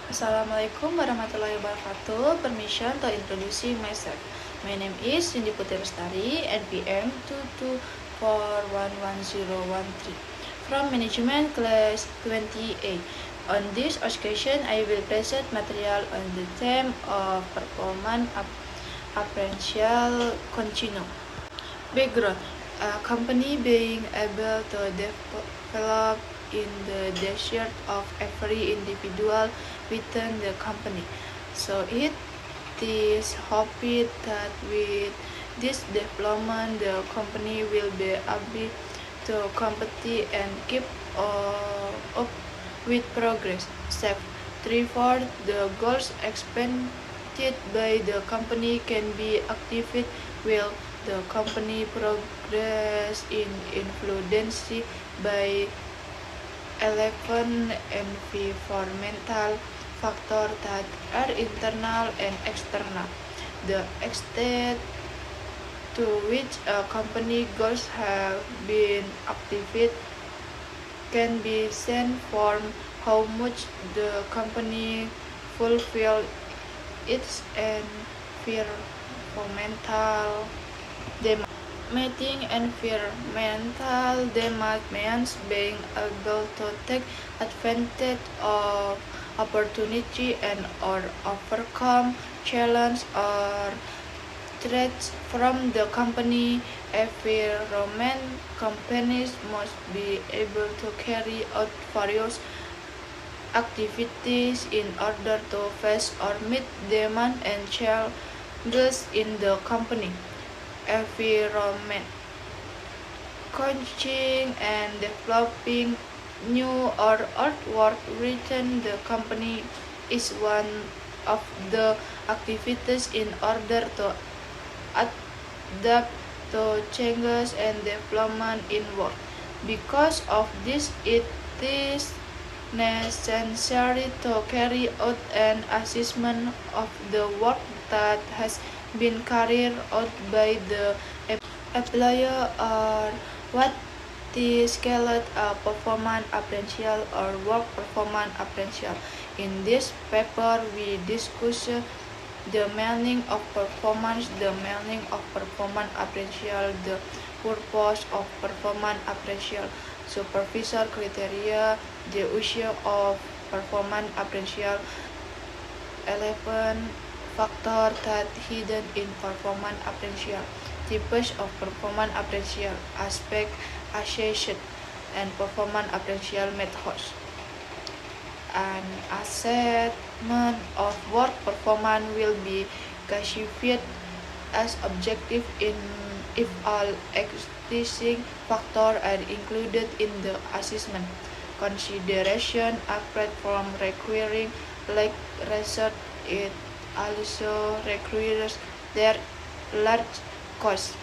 Assalamualaikum warahmatullahi wabarakatuh. Permission to introducing myself. My name is Cindy Putri Lestari, NPM 224111013 from Management Class 20A. On this occasion, I will present material on the theme of performance appraisal continuum. Background: a company being able to develop in the desert of every individual within the company. So it is hoped that with this development, the company will be able to compete and keep up with progress. Step 3 for the goals expected by the company can be activated while the company progress in influence by 11 environmental factors that are internal and external. The extent to which a company goals have been activated can be seen from how much the company fulfill its environmental demand. Meeting environmental demand means being able to take advantage of opportunity and or overcome challenge or threats from the company environment. Companies must be able to carry out various activities in order to face or meet demand and challenges in the company environment. Coaching and developing new or artwork within the company is one of the activities in order to adapt to changes and development in work. Because of this, it is necessary to carry out an assessment of the work that has been carried out by the employer or what is called a performance appraisal or work performance appraisal. In this paper, we discuss the meaning of performance, the meaning of performance appraisal, the purpose of performance appraisal, supervisor criteria, the issue of performance appraisal, 11 factors that hidden in performance appraisal, types of performance appraisal, aspect assessment, and performance appraisal methods. An assessment of work performance will be classified as objective if all existing factors are included in the assessment. Consideration apart from requiring like research, it also requires their large cost.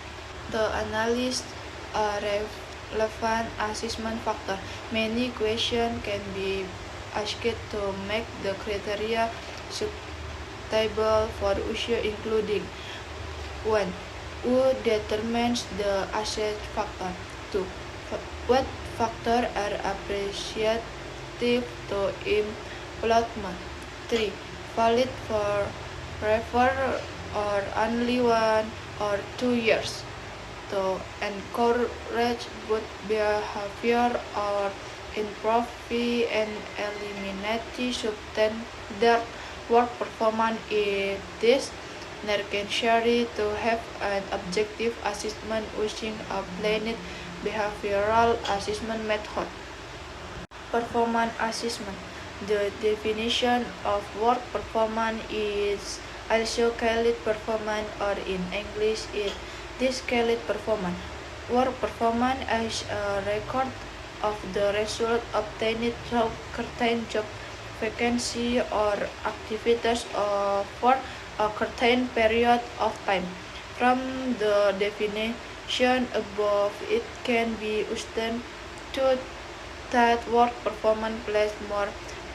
To analyze a relevant assessment factor, many questions can be asked to make the criteria suitable for issue, including 1. Who determines the assessed factor? 2. What factors are appreciative to employment? 3. Valid forever or only 1 or 2 years? To encourage good behavior or improve and eliminate substandard work performance. It is necessary to have an objective assessment using a blended behavioral assessment method. Performance assessment. The definition of work performance is also called performance, or in English it is called performance. Work performance is a record of the result obtained through certain job vacancy or activities for a certain period of time. From the definition above, it can be understood that work performance places more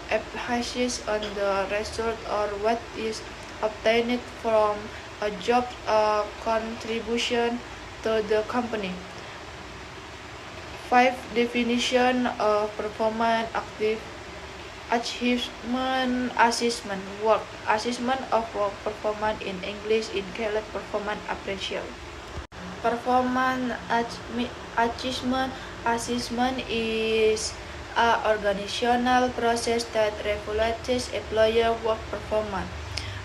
emphasis on the result or what is obtained from a job contribution to the company. 5. Definition of performance activity. Achievement assessment work. Assessment of work performance in English in called performance appraisal. Performance achievement assessment is a organizational process that evaluates employer work performance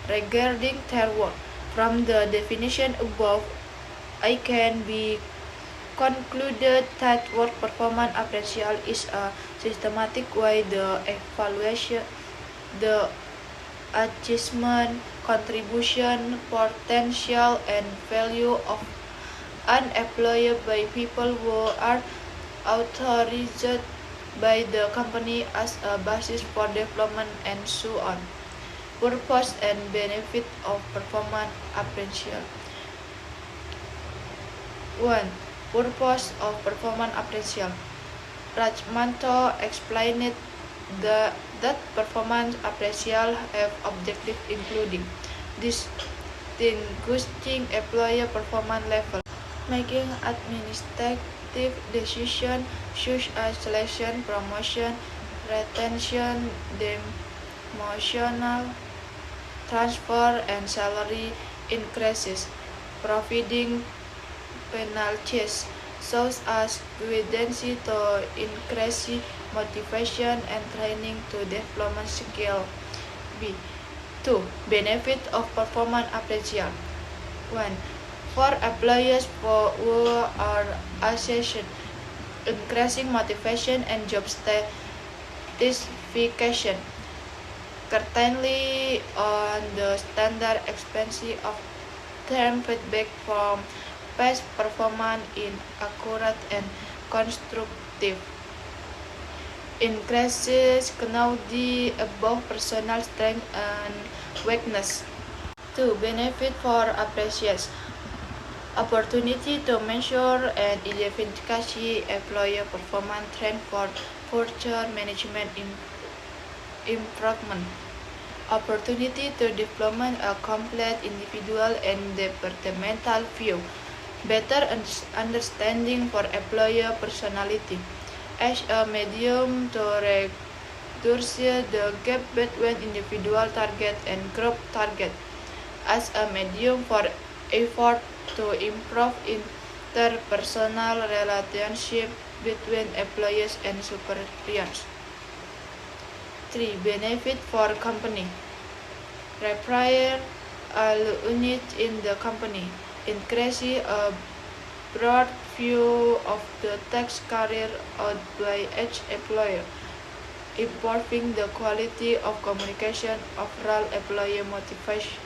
regarding their work. From the definition above, I can be concluded that work performance appraisal is a systematic way the evaluation, the achievement, contribution, potential, and value of an employee by people who are authorized by the company as a basis for development and so on. Purpose and benefit of performance appraisal. 1. Purpose of performance appraisal. Rajmanto explained that performance appraisal have objectives including distinguishing employer performance level, making administrative decisions such as selection, promotion, retention, demotional, transfer, and salary increases, providing penalties such as guidance to increase motivation and training to development skill. B. 2. Benefit of performance appraisal. 1. For employees who are assessed, increasing motivation and job satisfaction. Currently on the standard expense of term feedback from past performance in accurate and constructive. Increases knowledge about personal strength and weakness. 2. Benefit for appreciation. Opportunity to measure and identify employer performance trend for future management improvement. Opportunity to develop a complete individual and departmental view. Better understanding for employer personality as a medium to reduce the gap between individual target and group target, as a medium for effort to improve interpersonal relationship between employees and superiors. 3. Benefit for company. Require a unit in the company. Increase a broad view of the tax carried out by each employer, improving the quality of communication, overall employee motivation.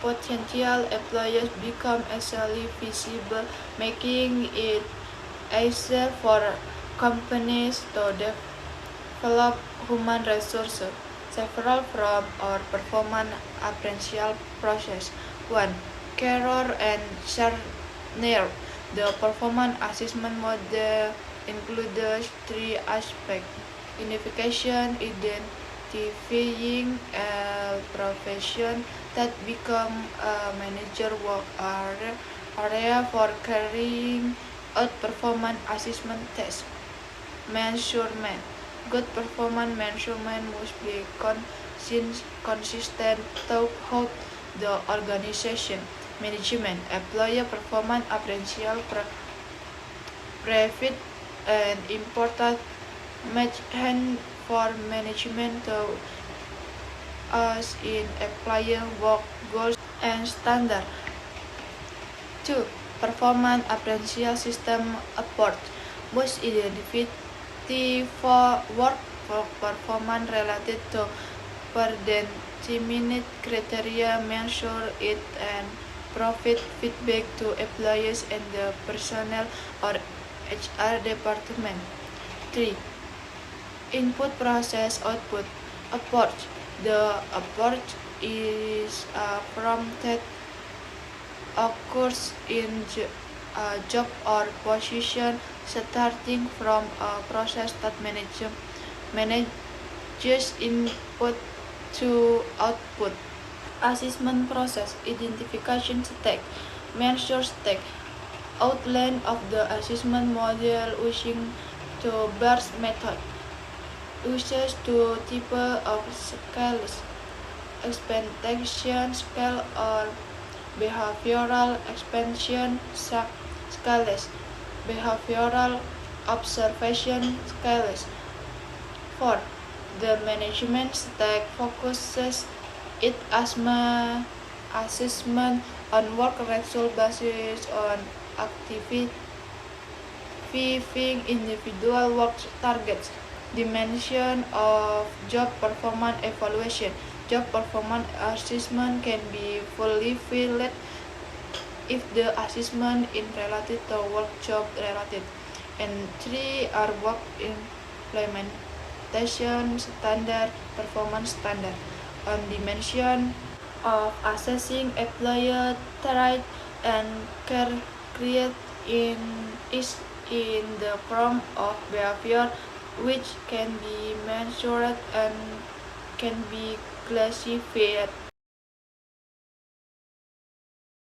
Potential employers become easily visible, making it easier for companies to develop human resources. Several from our performance appraisal process. 1. Carroll and Sharner. The performance assessment model includes 3 aspects: identification, identifying a profession that become a manager work area for carrying out performance assessment tests. Measurement. Good performance measurement must be consistent throughout the organization. Management. Employer performance appraisal provide an important mechanism for management to us in applying work goals and standards. 2. Performance appraisal system approach must identify for work performance related to predetermined criteria, measure it, and provide feedback to employees and the personnel or HR department. 3. Input process output approach. The approach is a prompt that occurs in a job or position starting from a process that manages input to output. Assessment process. Identification step. Measure step. Outline of the assessment model using the BARS method. uses two types of scales: expectation scale or behavioral expansion scales, behavioral observation scales. 4. The management stack focuses its assessment on work results based on activity individual work targets. Dimension of job performance evaluation. Job performance assessment can be fully filled if the assessment is related to work job related. And 3 are work implementation standard, performance standard. On dimension of assessing employer trait and create is in the form of behavior which can be measured and can be classified